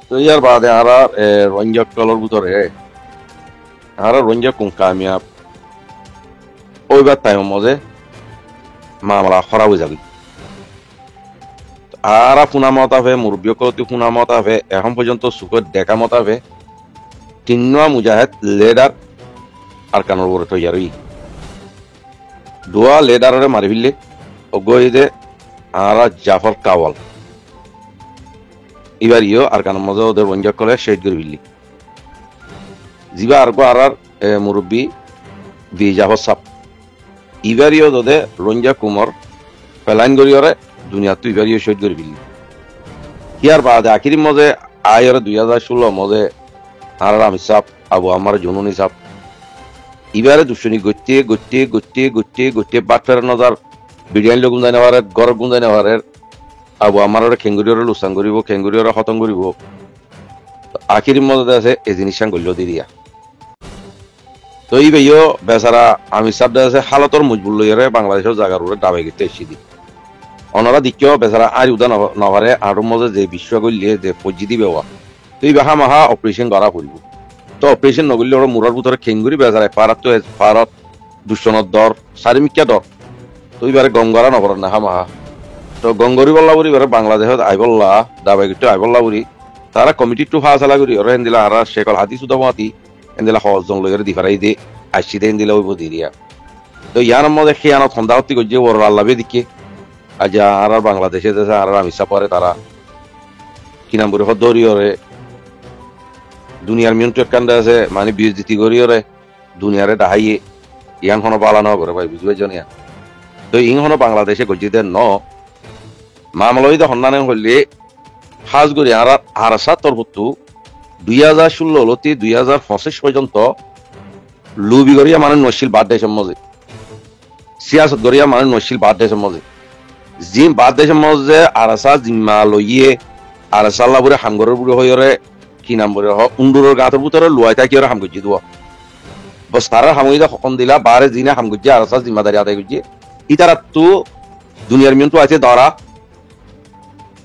তো ইয়ার বাদে আরা রঞ্জক কলর ভিতরে আরা রঞ্জক কোন কামিয়াব ওইবার টাইম মজে মামলা খরা হয়ে যাবে আরা ফুনা মতাবে মুরব্বী কলতি ফুনা মতাবে এখন পর্যন্ত সুখত দেখা মতাবে তিন্না মুজাহিদ লেডার আর কানোর বড় তৈয়ারই দোয়া লেডারে মারি ফেললে অগইদে আরা জাফর কাওয়াল এবার ইও আর কানোর মজা ওদের রঞ্জক কলে শেড করে ফেললি জিবা আর আরার মুরব্বী বি জাফর সাপ এবার ইও দোদে রঞ্জা কুমর পেলাইন গরিয়রে দুনিয়া তুই এবার ইও শেড করে ফেললি ইয়ার বাদে আখিরি মজে আয়ের 2016 মজে আর আমি সাপ আবু আমার জুনুনি সাপ এবারে দুশনি গত্যে গত্যে গত্যে গত্যে গত্যে বাটফের নজর বিরিয়ানি লোক গুন্দাই নেওয়ার গরব গুন্দাই নেওয়ার আবু আমার খেঙ্গুরিয়রে লুসাং করিব খেঙ্গুরিয়রে খতম করিব আখির মধ্যে আছে এই জিনিসটা গল্য দি দিয়া তো এই ভাইও বেচারা আমি সাবদা আছে হালতর মজবুল লইয়ারে বাংলাদেশের জায়গার উপরে ডাবে গেতে এসে দি অনরা দিকেও বেচারা আর উদা নভারে আর মধ্যে যে বিশ্ব গল্যে যে ফজি দিবে তো এই বাহা মাহা অপারেশন করা পড়ব তো অপারেশন নগরলে ওরা মুরার ভিতরে খেঙ্গুরি বেজারে পারত দুশনের দর চারিমিকিয়া দর তো এবারে গঙ্গরা নগর না হামাহা তো গঙ্গরি বল্লা বুড়ি এবারে বাংলাদেশত আইবল্লা দাবাইগিটো আইবল্লা বুড়ি তারা কমিটি টু ফাঁস আলা করি ওরা হেন্দিলা আর শেখল হাতি সুদা মাতি হেন্দিলা সহজন লইয়ার দিফারাই দে আসছি দে হেন্দিলা ওই দিরিয়া তো ইয়ার মধ্যে খেয়ানো ঠন্দা হতি করছে ওর আল্লাবে দিকে আজ আর বাংলাদেশে দেশে আর আমিষা পরে তারা কি নাম করে দরিয়রে দুনিয়ার মিয়ন্টু কান্দা আছে মানে বিজতি করিয়রে দুনিয়ারে ডাহাইয়ে ইয়ান হনো পালানো করে ভাই বুঝবে জনিয়া তো ইং হনো বাংলাদেশে গজিতে ন মামলই তো হন্নানে হইলে হাজ করি আর আরসা তরবতু 2016 লতি 2025 পর্যন্ত লুবি গরিয়া মানে নশিল বাদ দেশের মধ্যে সিয়াসত গরিয়া মানে নশিল বাদ দেশের মধ্যে জিম বাদ দেশের মধ্যে আরসা জিম্মা লইয়ে আরসা লাবুরে হাঙ্গরের বুড়ো হইরে কি নাম বলে উন্ডুরের গাঁতের ভিতরে লুয়াই থাকি ওরা হাম গুজি দিব বস তারা হামুইদা হকন দিলা বারে জিনে হাম গুজি আরসা জিম্মাদারি আদায় গুজি ইতারা তো দুনিয়ার মিয়ন তো আছে দরা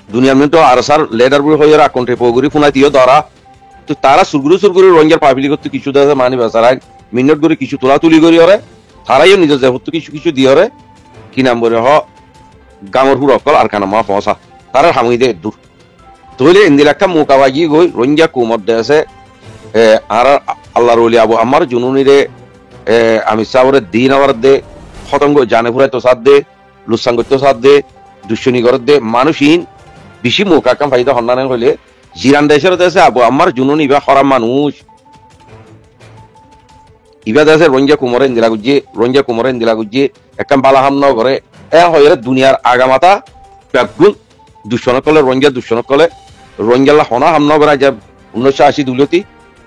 দুনিয়ার মিয়ন তো আরসার লেডার বুড়ো হইরা কন্টে পগুরি ফুনাই দিও দরা তো তারা সুরগুরু রঞ্জার পাবলিক করতে কিছু দেয় মানে বেচারাই মিনিট করে কিছু তোলা তুলি করি ওরে তারাইও নিজের দেহত্ব কিছু কিছু দিয়ে ওরে কি নাম বলে গামর হুর অকল আর কানা মা পৌঁছা তারা হামুই দে দূর তৈলে ইন্দিলাক্কা মোকাবাগি গই রঞ্জা কুমর দে আছে আর আল্লাহর ওলি আবু আমার জুনুনিরে আমি সাবরে দিন আবার দে খতঙ্গ জানে ফুরাই তো সাথ দে লুসাঙ্গ তো সাথ দে দুশ্মনী ঘর দে মানুষহীন বেশি মোকাকাম ফাইদা হন্নানে হইলে জিরান দেশের দেশে আবু আমার জুনুনি বা খরাম মানুষ ইবা দেশে রঞ্জা কুমরে ইন্দিলা গুজি একদম বালাহাম ন করে হয়ে দুনিয়ার আগামাতা ব্যাগুল দুশনক কলে রঞ্জা দুশনক কলে রঞ্জাল্লা হনা হামনা করা যা 1980 দুলতি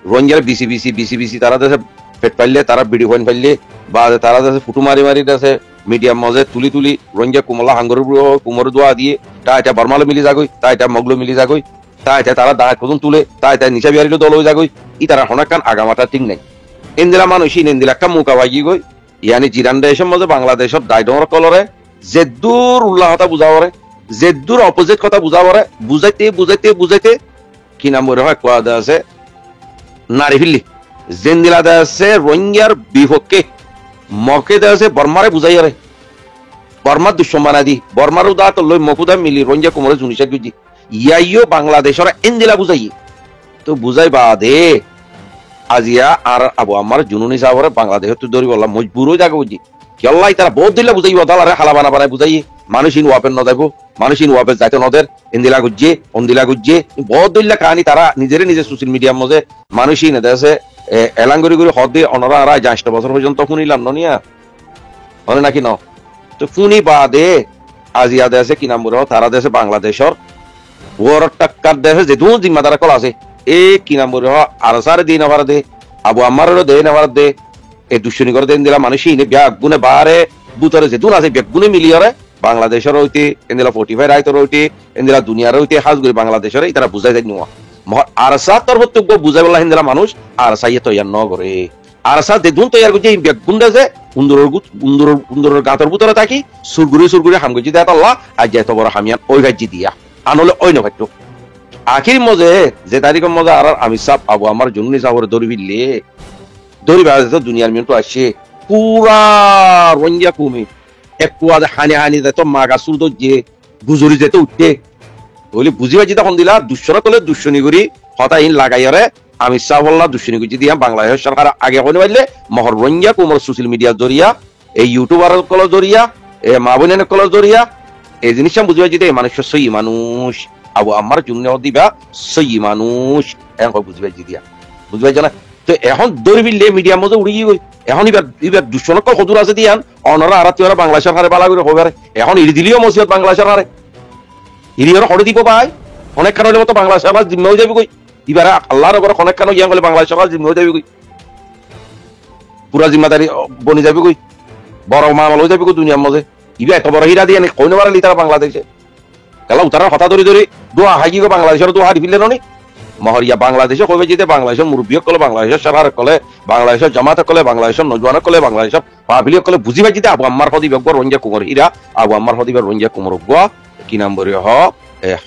রঞ্জার বিসি তারা দেশে পেট পাইলে তারা বিডি পয়েন্ট পাইলে বা তারা দেশে ফুটু মারি দেশে মিডিয়াম মজে তুলি রঞ্জা কুমলা হাঙ্গর কুমর দোয়া দিয়ে তা এটা বর্মালো মিলি যাগই তা এটা মগলো মিলি যাগই তা এটা তারা দাঁড় কদম তুলে তা এটা নিচা বিহারিলো দল হয়ে যাগই ই তারা হনা কান আগামাতা ঠিক নাই ইন্দিলা মানুষ ইন্দিলা একটা মুকা বাগি গই ইয়ানি জিরান দেশের মধ্যে বাংলাদেশের দায়ডর কলরে জেদ্দুর উল্লাহতা বুঝাওয়ারে জেদ্দুর অপোজিট কথা বুঝাওয়ারে বুঝাইতে কি নাম বলে হয় কোয়া দেয়া আছে নারী ফিল্লি জেন্দিলা দেয়া আছে রোহিঙ্গার বিপক্ষে মকে দেয়া আছে বর্মারে বুঝাইয়ারে বর্মার দুঃসম্মানা দি বর্মার উদা তো লই মকুদা মিলি রোহিঙ্গা কুমরে জুনিশা গুজি ইয়াইও বাংলাদেশের ইন্দিলা বুঝাই তো বুঝাই বাদে আজিয়া আর আবু আমার জুনুনি সাহরে বাংলাদেশের তুই ধরি বললাম মজবুরও জায়গা বুঝি কেল্লাই তারা বহুত দিলে বুঝাইব দালারে হালা বানাই বুঝাই মানুষহীন ওয়াপেন নদাইব মানুষহীন ওয়াপেন যাইতে নদের ইন্দিলা গুজ্জে বহুত দিল্লা কাহানি তারা নিজে সোশ্যাল মিডিয়ার মধ্যে মানুষহীন দেশে এলাঙ্গরি করে হদ দিয়ে অনরা আড়াই 8 বছর পর্যন্ত শুনিলাম নিয়া হলে নাকি ন তো শুনি বাদে আজিয়া দেশে কি নাম বলে তারা দেশে বাংলাদেশের ওর টাক্কার দেশে যে দু জিম্মাদার কল আছে এ কি নাম বলে আর সারে দিন আবার দে আবু আমারও দে নেওয়ার দে এই দুশ্মনী করে দেন দিলা মানুষই ব্যাগুনে বারে বুতরে যে দুন আছে ব্যাগুনে মিলিয়রে বাংলাদেশের হইতে এন্দিলা 45 রাইতর হইতে এন্দিলা দুনিয়ার হইতে হাজ করে বাংলাদেশের তারা বুঝাই যায় নোয়া আরসা তরফতক বুঝাই বলা হিন্দিলা মানুষ আরসা ইয়ে তৈয়ার ন করে আরসা দে দুন তৈয়ার করছে এই ব্যাগুন দেশে উন্দরের গাঁতর ভিতরে থাকি সুরগুড়ি হামগুজি দেয় আল্লাহ আর যেত বড় হামিয়ান ওই গাজি দিয়া আনলে ওই নভাইতো আখির মজে যে তারিখের মজে আর আমি সাপ আবু আমার জন্য সাবরে দড়ি বিললে দড়ি বেড়া তো দুনিয়ার মিনিট আসে পুরা রঞ্জা কমে একটু আজ হানি হানি যেত মাগা সুর তো যে গুজরি যেতে উঠতে বলি বুঝিবা যেটা কোন দিলা দুঃসরা করলে দুঃসনি করি হতাইন লাগাইয়ারে আমি সাবল্লা দুঃসনি করি দিয়া বাংলাদেশ সরকার আগে হইতে পারলে মহর রঞ্জা কুমর সোশ্যাল মিডিয়ার জরিয়া এই ইউটিউবার কলের জরিয়া মা বোনের কলের জরিয়া এই জিনিসটা বুঝিবা যেতে মানুষ সই মানুষ আবু আমার জন্য দিবা সই মানুষ এখন বুঝিবা দিয়া বুঝিবা জানা তো এখন দৌড়বিলে মিডিয়ার মধ্যে উড়ি গই এখন এবার দুঃসনক হজুর আছে দিয়ান অনরা আর তিওরা বাংলা সরকারে বালা করে হবে এখন ইড়ি দিলিও মসজিদ বাংলা সরকারে ইড়িওর হড়ে দিব ভাই অনেক কারণে মতো বাংলা সরকার জিম্মা হয়ে যাবে কই এবার আল্লাহর উপরে অনেক কারণে ইয়াং বলে বাংলা সরকার জিম্মা হয়ে যাবে কই পুরা জিম্মাদারি বনি যাবে কই বড় মামলা হয়ে যাবে কই দুনিয়ার মধ্যে ইবা এত বড় হীরা দিয়ে কই না পারলি তারা বাংলাদেশে গেলা উতারা কথা ধরে ধরে দোয়া হাই গিয়ে বাংলাদেশের দোয়া হারি ফিরলে নি মহরিয়া বাংলাদেশে কবে যেতে বাংলাদেশের মুরব্বী কলে বাংলাদেশের সরকার কলে বাংলাদেশের জামাত কলে বাংলাদেশের নজওয়ান কলে বাংলাদেশের পাবলিক কলে বুঝি পাই যেতে আবু আম্মার হদি বেগ রঞ্জা কুমার হীরা আবু আম্মার হদি রঞ্জা কুমার গোয়া কি নাম বলি হ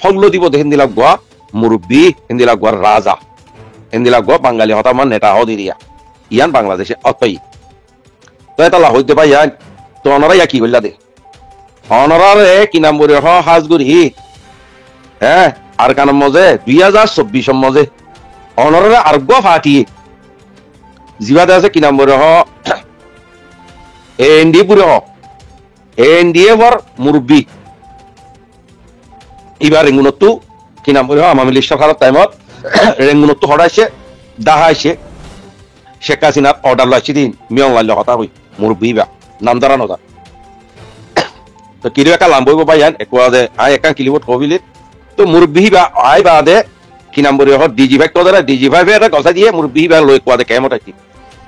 হল্ল দিব দেখেন দিলা গোয়া মুরব্বী হিন্দিলা গোয়ার রাজা হিন্দিলা গোয়া বাঙালি হতা আমার নেতা হদি দিয়া ইয়ান বাংলাদেশে অতই তো এটা লা হইতে পাই ইয়ান তো অনরা ইয়া কি করলা দে অনরারে কি নাম বলি হ হাজগুড়ি হ্যাঁ আর কান মজে 2024 মজে অনরে আর্গ ফাটিয়ে জিবাদে আছে কি নাম বলে হ এনডি পুরে হ এনডিএ ফর মুরব্বী এবার রেঙ্গুনত্তু কি নাম বলে হ আমামি লিস্টার খারাপ টাইমত রেঙ্গুনত্তু হড়াইছে দাহাইছে শেখ হাসিনার অর্ডার লাইছি দিন মিয়ং লাইল কথা হই মুরব্বী বা নাম দাঁড়ানো দা তো কিরো একা লাম্বইব বাইয়ান একোয়াদে আই একা কিলিবত কবিলিত তো মুরব্বী বা আই বাদে কি নাম বলি হর ডিজি ভাই কদরা ডিজি ভাই এটা কথা দিয়ে মুরব্বী বা লই কোয়াদে কেমত আইতি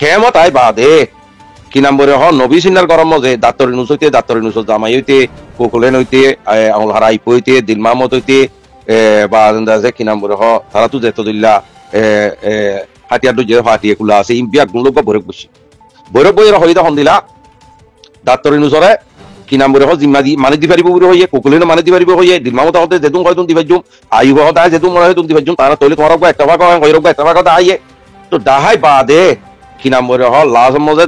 কেমত আই বাদে কি নাম বলি হর নবী সিনার গরম মজে দাতরি নুসতে জামাই হইতে কোকলেন হইতে আমল হারাই পইতে দিল মাহমদ হইতে বা আন্দাজে কি নাম বলি হ তারা তো যেত দিল্লা হাতিয়ার যে হাতিয়ে কুলা আছে ইম্পিয়া গুলো ভৈরব বসি ভৈরব বইয়ের হইতা হন্দিলা দাতরি নুসরে কি নাম বলে জিম্মা দি মানে দি পারিব বুড়ো হইয়ে কোকলিনো মানে দি পারিব হইয়ে দিলমামতা হতে যেতুম কয়তুম দিবাজুম আইব হতা যেতুম মনে হয় তুমি দিবাজুম তারা তৈলে তোমার একটা ভাগ হয় কইরব একটা ভাগ আইয়ে তো দাহাই বাদে কি নাম বলে হ লাজ মজে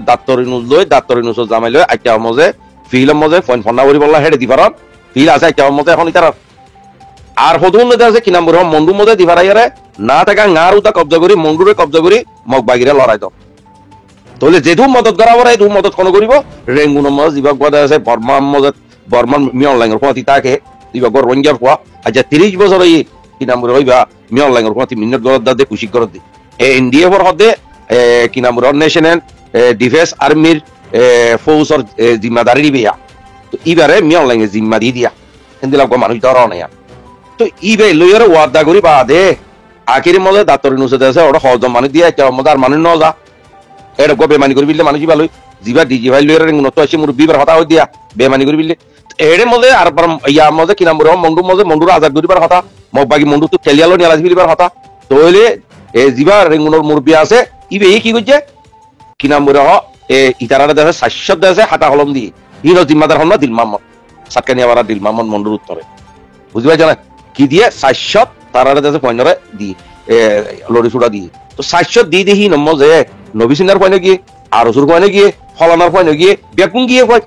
দাতরি নুস জামাই লই একটা মজে ফিলম মজে ফোন ফন্না করি বললা হেডে দিবারত ফিল আছে একটা মজে এখন ইতার আর হদুন মধ্যে আছে কি নাম বলে মন্ডু মজে দিবারাইয়ারে না থাকা গার উতা কবজা করি মন্ডুরে কবজা করি মগ বাগিরে লড়াই দাও তাহলে যেহেতু মদত করা পরে এই মদত কোনো করিব রেঙ্গুন মজ দিবাক বাদে আছে বর্মান মিয়ন লাইনের পথি তাকে দিবাক রঞ্জার পোয়া আচ্ছা 30 বছর এই কি নাম বলে হইবা মিয়ন লাইনের পথি মিনিট গরত দা দে খুশি করত দি এনডিএ ফর হদে কি নাম বলে ন্যাশনাল ডিফেন্স আর্মির ফৌজর জিম্মাদারি দিবিয়া তো ইবারে মিয়ন লাইনের জিম্মা দি দিয়া হিন্দিলা গো মানুষ ধরা না তো ইবে লইয়ারে ওয়াদা করি বাদে আখির মধ্যে দাতরি নুসে আছে ওটা হজম মানুষ দিয়া একটা মধ্যে আর মানুষ ন যা এটা গো বেমানি করে বিললে মানুষ ভালোই জিবা ডিজি ভাই লইয়ারে রেঙ্গুনত আছে মুরব্বী বার কথা হই দিয়া বেমানি করে বিললে এর মধ্যে আর ইয়ার মধ্যে কি নাম বলে মন্ডুর আজাদ করিবার কথা মগ বাকি মন্ডু তো খেলিয়ালো নিয়ালাজ বিলিবার কথা তইলে এ জিবা রেঙ্গুনর মুরব্বী আছে ইবে কি কইছে কি নাম বলে হ ইতারারে দেশে শাশ্বত দেশে হাতা কলম দি হিনো জিম্মাদার হন না দিল মাহমদ সাতকানিয়া বারা দিল মাহমদ মন্ডুর উত্তরে বুঝবাই জানা কি দিয়ে শাশ্বত তারারে দেশে পয়নরে দি লড়ি সুড়া দি তো শাশ্বত দি দেখি নমজে নবী সিনার পয়নে গিয়ে আর রসুর পয়নে গিয়ে ফলানার পয়নে গিয়ে বেকুন গিয়ে কয়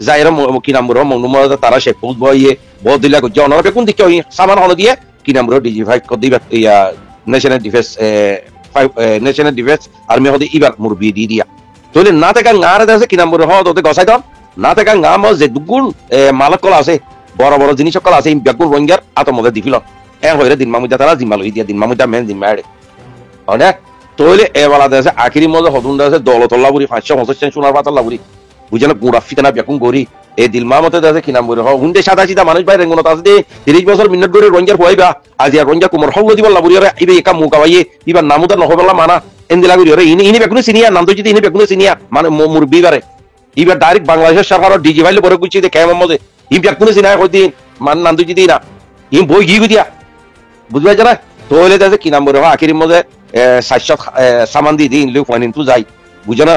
যাইরা কি নাম বলে মন্ডু মজা তারা শেখ ফৌজ বইয়ে বহুত দিলা কই অনারা বেকুন দিকে সামান হল দিয়ে কি নাম বলে ডিজি ভাই কদি ইয়া ন্যাশনাল ডিফেন্স আর্মি হদি ইবার মুরবি দি দিয়া তইলে না থাকা গাঁর আছে কি নাম বলে হ তোতে গসাই দাও না থাকা গা মজ যে দুগুণ মালক কলা আছে বড় বড় জিনিস কলা আছে বেকুন রঙ্গার আত মজা দিফিল হইরে দিন মামুদা তারা জিম্মা লই দিয়া দিন মামুদা মেন জিম্মা আড়ে হনে তইলে এবেলা দেশে আখিরি মজা হদুন দেশে দৌলতল্লা বুড়ি 550 সোনার পাতাল্লা বুড়ি বুঝেন গুড়া ফিতানা বেকুন গড়ি এই দিলমা মতে দেশে কি নাম বলে হুন্ডে সাদা সিধা মানুষ ভাই রেঙ্গুনত আছে 30 বছর মিনিট করে রঞ্জার হইবা আজি আর রঞ্জা কুমার হল দিবল্লা বুড়ি রে ইবে একা মুকা ভাইয়ে ইবা নামুদা নহবল্লা মানা এন্দিলা গুড়ি রে ইনি বেকুন সিনিয়া নাম তো যদি ইনি বেকুন সিনিয়া মানে মুরব্বি বারে ইবা ডাইরেক্ট বাংলাদেশের সরকার ডিজি ভাইলে পরে কুচি দে কেমন মজে ইম বেকুন সিনিয়া কই দিন মান নাম তো যদি না ইম বই গি দিয়া বুঝবাই জানা তইলে দেশে কি নাম বলে আখিরি মজে সাতশত সামান দি দিন লোক ফাইন তু যাই বুঝানো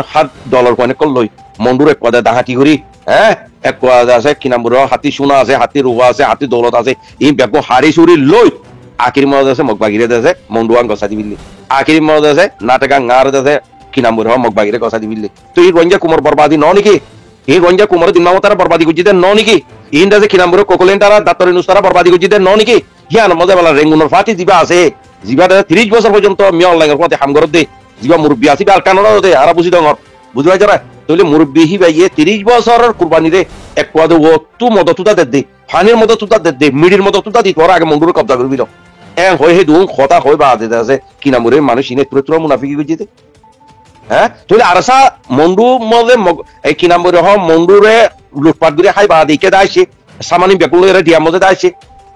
$1 কয়েন কল লই মন্ডুর এক পদে দাহাটি করি হ্যাঁ এক পদে আছে কি নাম বলে হাতি সোনা আছে হাতি রুহা আছে হাতি দৌলত আছে এই ব্যাগ হারি চুরি লই আখির মদ আছে মগবাগিরে দেশে মন্ডুয়ান গসা দিবিল্লি আখির মদ আছে নাটকা ngaর দেশে কি নাম বলে মগবাগিরে গসা দিবিল্লি তো এই রঞ্জা কুমার বরবাদি ন নাকি এই রঞ্জা কুমার দিনমামতারা বরবাদি গুজিতে ন নাকি ইন দেশে কি নাম বলে কোকলেন্টারা দাতরি নুস্তারা বরবাদি গুজিতে ন নাকি হিয়ান মজা বলা রেঙ্গুনর ফাটি দিবা আছে জিবা 30 বছর পর্যন্ত মি অনলাইনের পথে হামগর দে জিবা মুরব্বি আছে আর কানরা দে আর বুঝি দঙর বুঝবাই যারা তাহলে মুরব্বি হি ভাইয়ে 30 বছরের কুরবানি রে এক কোয়াদে ও তু মদতুতা দে ফানির মদতুতা দে মিডির মদতুতা দি তোর আগে মন্ডুর কবজা করবিল হয়ে হে দুন কথা হয় বা দে আছে কি নাম রে মানুষ ইনে তুরে মুনাফিকি গুজিতে হ্যাঁ তাহলে আরসা মন্ডু মদে এই কি নাম রে হ মন্ডুরে লুটপাট করে খাই বা দিকে দাইছে সামানি বেকুল রে দিয়া মদে দাইছে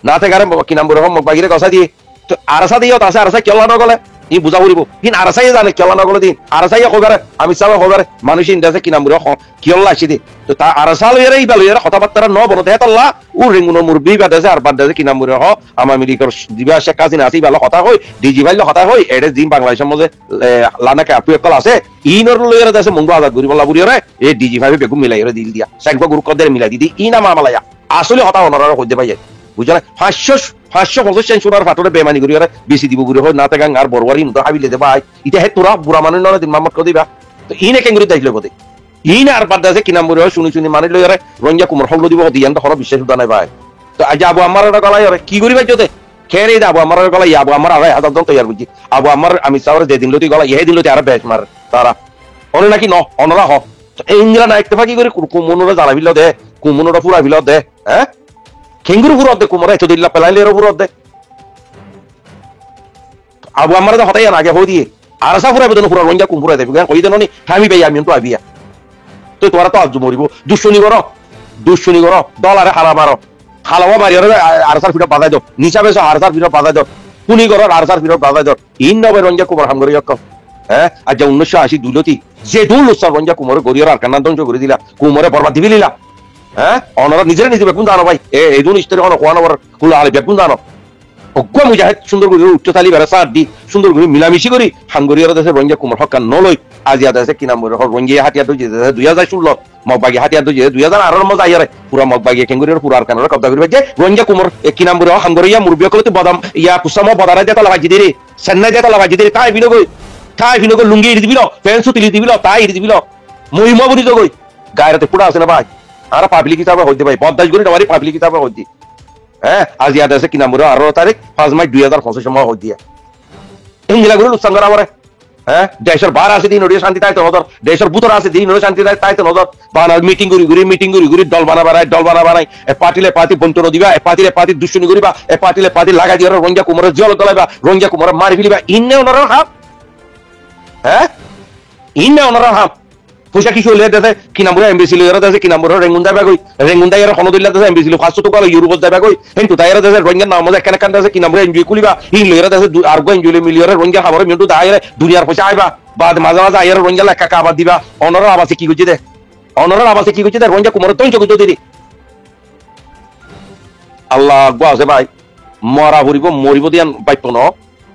না থেকে আরে কি নাম রে হ মগবাগিরে কথা দিয়ে তো আরসা দিও আছে আরসা কেলা নগলে ই বুঝা পড়িব কিন্তু আরসাই জানে কেলা নগলে দিন আরসাই খবরে আমি চাবা খবরে মানুষ ইন্দাছে কি নাম রে কিয়ল্লা আসি দি তো তা আরসাল এর এই বেলে কথাবার্তা ন বড় দেহ তাল্লা ও রেঙ্গুনো মুরবি বাদেছে আর বাদেছে কি নাম রে হ আমার মিলিকর দিবা শেখ কাজিন আসি ভালো কথা হয় ডিজি ভাইল কথা হয় এডে জিম বাংলাদেশের মধ্যে লানাকে আপু একল আছে ইনর লইরা দেশে মঙ্গু আজাদ করি বলা বুড়ি রে এই ডিজি ভাই বেগু মিলাই রে দিল দিয়া শেখ গুরু কদের মিলাই দিদি ই না মামলায়া আসলে কথা অনরা হইতে পাই বুঝলা 550 সুরার ফাটরে বেমানি করি আরে বেশি দিব গুরি হয় না তাগাং আর বরওয়ারি তো হাবিলে দে ভাই ইটা হে তোরা বুড়া মানুষ নলে দিন মামত কদিবা তো ইনে কেঙ্গুরি দাইলো বদে ইনে আর বাদ আছে কি নাম বলে শুনি মানি লই আরে রঞ্জা কুমার হল দিব দিয়ান তো হর বিশ্বাস উদা নাই ভাই তো আজ আবু আমার গলাই আরে কি করি ভাই জতে খেরে আবু আমার গলাই আবু আমার আরে হাজার দন তৈয়ার বুঝি আবু আমার আমি সাওরে যে দিন লতি গলা ইহে দিন লতি আর বেশ মার তারা অনে নাকি ন অনরা হ এই ইংলা না একটু ফাকি করে কুমনোরা জ্বালাবিল দে কুমনোরা পুরাবিল দে হ্যাঁ কেঙ্গুরু পুরো দে কুমরা এত দিল্লা পেলাইলে এর পুরো দে আবু আমার হতাই আগে হই দিয়ে আর সা পুরা বেদন পুরা রঞ্জা কুমপুরা দেবে কই দেন নি আমি ভাই আমি তো আবিয়া তো তোরা তো আজ মরিব দুশ্মনী করো ডলারে হালা মারো হালাওয়া মারি আর সার ফিরো বাজাই দাও নিচা বেসো আর সার ফিরো বাজাই দাও কুনি করো আর সার ফিরো বাজাই দাও ইন নবে রঞ্জা কুমার হাম করি হ্যাঁ আজ 1980 দুলতি যে দুল লুসার রঞ্জা কুমার গরিয়র আর কান্না ধ্বংস করে দিলা কুমারে বরবাদ দিবি লিলা হ্যাঁ অনরা নিজেরা নিজে বেগুন জানো ভাই এই দুন ইস্তারি হন কোয়ান ওর কুল আলে বেগুন জানো অগ্গ মুজাহিদ সুন্দর করে উচ্চতালি বেড়া দি সুন্দর করে মিলামিশি করি হাঙ্গরিয়ার দেশে রঞ্জা কুমার হকান নলই আজিয়া দেশে কি নাম রঞ্জিয়া হাতিয়া তো যে 2016 মগবাগি হাতিয়া তো যে 2018 এর মধ্যে আইয়ারে পুরা মগবাগি কেঙ্গুরিয়ার পুরা আর কানরা কবজা করিবে যে রঞ্জা কুমার কি নাম রে হাঙ্গরিয়া মুরবিয়া কলতে বাদাম ইয়া কুসামো বদারা যেটা লাগাই দিরে সেন্নাই যেটা লাগাই দিরে তাই বিনো কই লুঙ্গি ইড়ি দিবিল পেন্সু তিলি দিবিল তাই ইড়ি দিবিল মহিমা বুড়ি তো কই গায়রাতে পুরা আছে না ভাই আর পাবলিক হিসাবে হইতে ভাই বদাস করে তোমারই পাবলিক হিসাবে হইতে হ্যাঁ আজ ইয়াদ আছে কি নাম রে 18 তারিখ 5 মার্চ 2025 সময় হই দিয়া ইংলা গুলো সংগ্রাম করে হ্যাঁ দেশের বার আছে দিন ওড়িয়া শান্তি তাইতো নজর দেশের ভিতর আছে দিন ওড়িয়া শান্তি তাইতো নজর বানাল মিটিং করি দল বানাবাই এ পার্টি বন্টন দিবা এ পার্টি দুশ্মনী করিবা এ পার্টি লাগাই দিয়া রঞ্জা কুমারের জল গলাইবা রঞ্জা কুমারের মারি ফেলিবা ইন্নে ওনারা হাফ হ্যাঁ ইন্নে ওনারা হাফ পয়সা কিছু হলে দেশে কি নাম এমবিসি লইরা দেশে কি নাম রেঙ্গুন্দা ব্যাগই রেঙ্গুন্দা এর খনদিল্লা দেশে এমবিসি 500 টাকা ইউরোপ দা ব্যাগই হেন তো দায়রা দেশে রোহিঙ্গা নাম মজা কেন দেশে কি নাম এনজয় কুলিবা ইন লইরা দেশে আর গো এনজয় মিলিয়র রোহিঙ্গা খবর মিন্টু দায়রে দুনিয়ার পয়সা আইবা বাদ মাঝে আইয়ার রোহিঙ্গা লেখা কাবা দিবা অনরা আবাসে কি কইছে দে রোহিঙ্গা কুমার তো চকুত দিদি আল্লাহ আকবার আছে ভাই মরিব দিয়ান বাইপ ন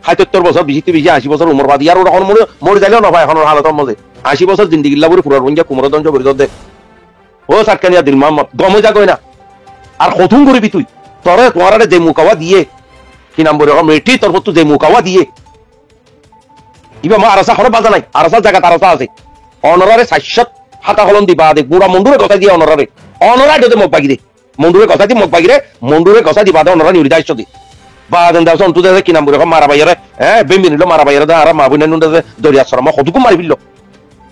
৭৭ বছর 20 বছর উমর বাদি আর ওরকম মরে যাইলেও না ভাই এখন হালতের মধ্যে 80 বছর জিন্দিগি লাবুরে পুরা রঞ্জা কুমার ধ্বংস করে দে ও সাতকানিয়া দিল মোহাম্মদ গমে যা কই না আর কতুন করবি তুই তোরে তোমার যে মুকাওয়া দিয়ে কি নাম বলে মেটি তোর তো যে মুকাওয়া দিয়ে ইবা মা আরসা হরে বাজা নাই আরসা জায়গা আরসা আছে অনরারে ৬০ হাতা হলন দিবা দে পুরা মন্ডুরে কথা দিয়ে অনরা যদি মগ বাগি দে মন্ডুরে কথা দি মগ বাগি রে মন্ডুরে কথা দিবা দে অনরা নিউরি দাইছ দি বা দেন দাও সন্তু দে কি নাম বলে মারা বাইরে হ্যাঁ বেম্বি নিলো মারা বাইরে দা আর মা বুনে নুন দে দরিয়া শর্মা কতকু মারি ফেললো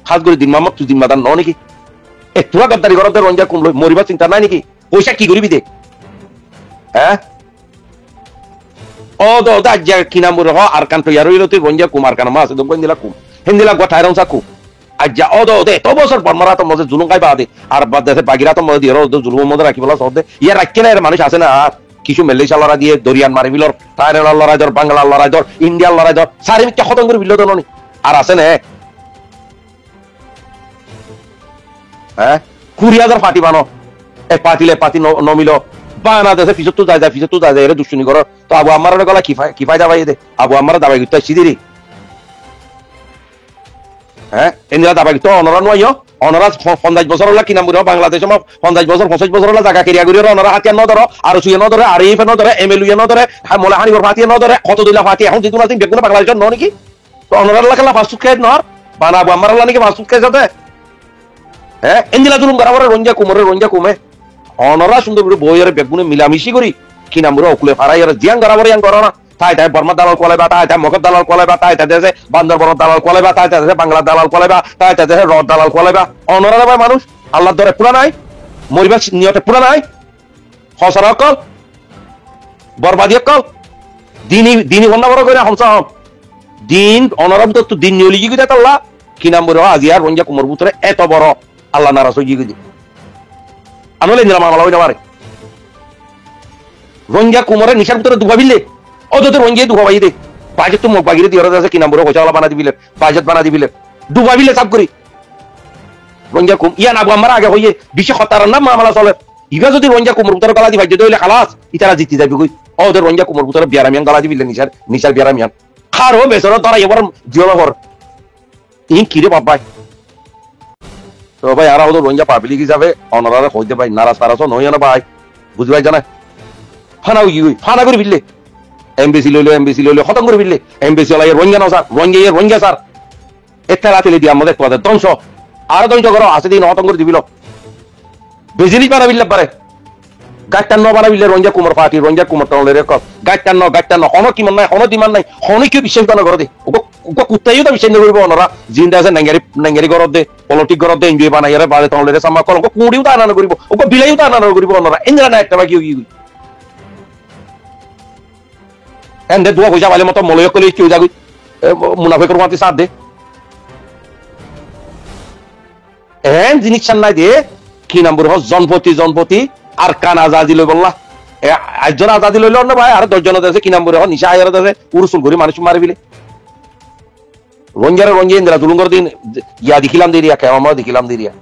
হাত করে দিন মামা তুই দিন মাদান ন নাকি এ তোরা গদ্দারি করতে রঞ্জা কুমলো মরিবার চিন্তা নাই নাকি পয়সা কি করিবি দে হ্যাঁ ও দো দা যা কি নাম বলে আর কান তো ইয়ারো তুই রঞ্জা কুমার কান মা আছে দম দিলা কুম হিন্দিলা গঠাইরন সাকু আজ্জা ও দো দে তো বছর পর মারা তো মজে জুলুম খাই বাদে আর বাদ দেশে বাগিরা তো মজে দিরো জুলুম মজে রাখি বলা সব দে ইয়া রাখকে না এর মানুষ আছে না আর কিছু মেলেশিয়া লড়া দিয়ে দরিয়ান মারি বিলর থাইল্যান্ড লড়াই ধর বাংলা লড়াই ধর ইন্ডিয়ার লড়াই ধর সারি মিথ্যা খতম করে বিল দনি আর আছে না হ্যাঁ ২০,০০০ পার্টি বানো এক পার্টি নমিল বাংলাদেশে পিছত তো যায় এর দুশ্মনী করো তো আবু আমার গলা কি ফায়দা পাই দে আবু আমার দাবাই করতে আসছি দিদি হ্যাঁ এনরা দাবাই তো অনরা নয় অনরা 50 বছর হল কি নাম বলে বাংলাদেশ 50 বছর 25 বছর হল জায়গা কেরিয়া করি অনরা হাতিয়ার ন ধরো আর সুয়ে ন ধরে আর ইফে ন ধরে এমএলইয়ে ন ধরে মলে হানিবর ফাতিয়া ন ধরে কত দিলা ফাতি এখন দিতুনা তিন বেগুনা বাংলাদেশ ন নাকি তো অনরা লাখালা ফাস্ট খেয়ে নর বানাবো আমার নাকি ফাস্ট খেয়ে যাতে হ্যাঁ এঞ্জিলা জুলুম করা রঞ্জা কুমে অনরা সুন্দর করে বইয়ের বেগুনে মিলামিশি করি কি নাম বলে অকুলে ফারাই আর জিয়াং করা ইয়াং করো না তাই বর্মা দালাল কলাইবা তাই মগর দালাল কলাইবা তাই দেশে বান্দরবন দালাল কলাইবা তাই দেশে বাংলা দালাল কলাইবা তাই দেশে রড দালাল কলাইবা অনরা ভাই মানুষ আল্লাহর দরে পুরা নাই মরিবার নিয়তে পুরা নাই হসর অকল বরবাদি অকল দিনী বন্ধা বড় করে হংস দিন অনরব তো দিন নিয়লি গিয়ে দেখ আল্লাহ কি নাম বলে আজি আর রঞ্জা কুমার ভিতরে এত বড় আল্লাহ নারাজ হয়ে গিয়ে আনলে নিলাম আমলা হইতে পারে রঞ্জা কুমারের নিশার ভিতরে দুবা বিলে অত রঞ্জে দুবা বাই দে বাজেট তো মুখ বাগিরে দিয়ে আছে কি নাম বলে পয়সা বানা দিবিলে বাজেট বানা দিবিলে দুবা বিলে সাব করি রঞ্জা কুম ইয়া না আমার আগে হইয়ে বিশ্ব খতার না মামলা চলে ইবা যদি রঞ্জা কুমার ভিতরে গলা দিবাই যদি হইলে খালাস ইতারা জিতি যাবি কই ওদের রঞ্জা কুমার ভিতরে বিয়ারামিয়ান গলা দিবিলে নিশার বিয়ারামিয়ান খারো বেসর তারা এবার জিও হর ইন কিরে বাবাই তো ভাই আর ওদের রঞ্জা পাবলিক হিসাবে অনারা হইতে ভাই নারাজ তারাস নই না ভাই বুঝবাই জানা ফানা উই ফানা করে বিললে এমবিসি লইলো খতম করে বিললে এমবিসি লাই রঞ্জা না স্যার রঞ্জা স্যার একটা রাতে দি আমাদের পদে ধ্বংস আর ধ্বংস করো আছে দিন খতম করে দিবিল বেজিলি পারা বিললে পারে গাট্টান ন বানা বিললে রঞ্জা কুমার পার্টি রঞ্জা কুমার টাউনের রেকর্ড গাট্টান ন হন কি মান নাই হন দিমান নাই হন কি বিশ্বাস না করে দে ওকে কুত্তাইও তো বিশ্বাস করব ওনারা জিন্দা আছে নাঙ্গারি গরদ দে পলিটিক গরদ দে এনজয় বানাই রে বালে টাউনের সামা কল ওকে কুড়িও তা আনানো করিব ওকে বিলাইও তা আনানো করিব ওনারা ইন্দ্রা না একটা বাকি এন্ডে দুয়া কইজা বালে মত মলয় কলি কি যাগই মুনাফিকর মাতি সাথ দে এন জিনিস নাই দে কি নাম বলবো জনপতি আর কান আজাদি লই বললা একজন আজাদি লইল না ভাই আর 10 জন আছে কি নাম বলবো নিশা আয়ার আছে উরসুল করে মানুষ মারি বিলে রঞ্জে ইন্দ্রা দুলুঙ্গর দিন ইয়া দেখিলাম দিরিয়া কেমন দেখিলাম দিরিয়া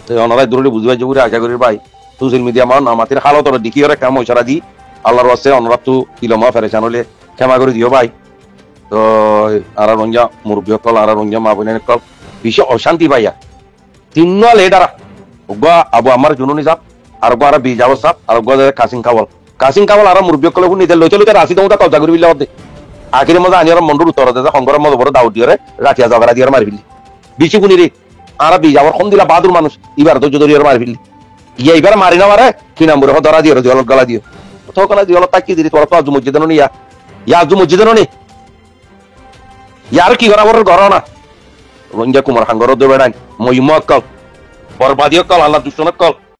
তো ওনারা দূরে বুঝবাই যে আশা করি ভাই সোশ্যাল মিডিয়া মান আমাদের হালত দেখি ওরা কেমন ইশারা দি আল্লাহর ওয়াস্তে ওনারা তো ইলমা ফেরেশান হলে ক্ষমা করে দিও ভাই তো আর রঞ্জা মুরব্বী কল আর রঞ্জা মা বোনের কল বিশেষ অশান্তি ভাইয়া তিন লেডারা ওগা আবু আমার জুনুনি সাপ আর ওগা আর বিজাব সাপ আর ওগা কাসিং কাওয়াল আর মুরব্বী কল নিজে লইতে রাশি দৌটা কবজা করে বিলে হতে আখির মধ্যে আনিয়ার মন্ডুর উত্তর দে সংগরের মধ্যে বড় দাউদ দিয়ে রাতিয়া জগরা দিয়ে মারি ফেললি বিচি গুনি রে আর বিজাবর খন দিলা বাহাদুর মানুষ এবার তো যদি মারি ফেললি ইয়া এবার মারি না মারে কি নাম বলে ধরা দিয়ে গলা দিও তখন দিও তাকি দিলি তোর তো আজ মসজিদ নি ইয়া আজ মসজিদ নি ইয়ার কি করা বড় ঘর না রঞ্জা কুমার হাঙ্গর দে বেড়াই মহিমা কল বরবাদী কল আল্লাহ দুষ্টন কল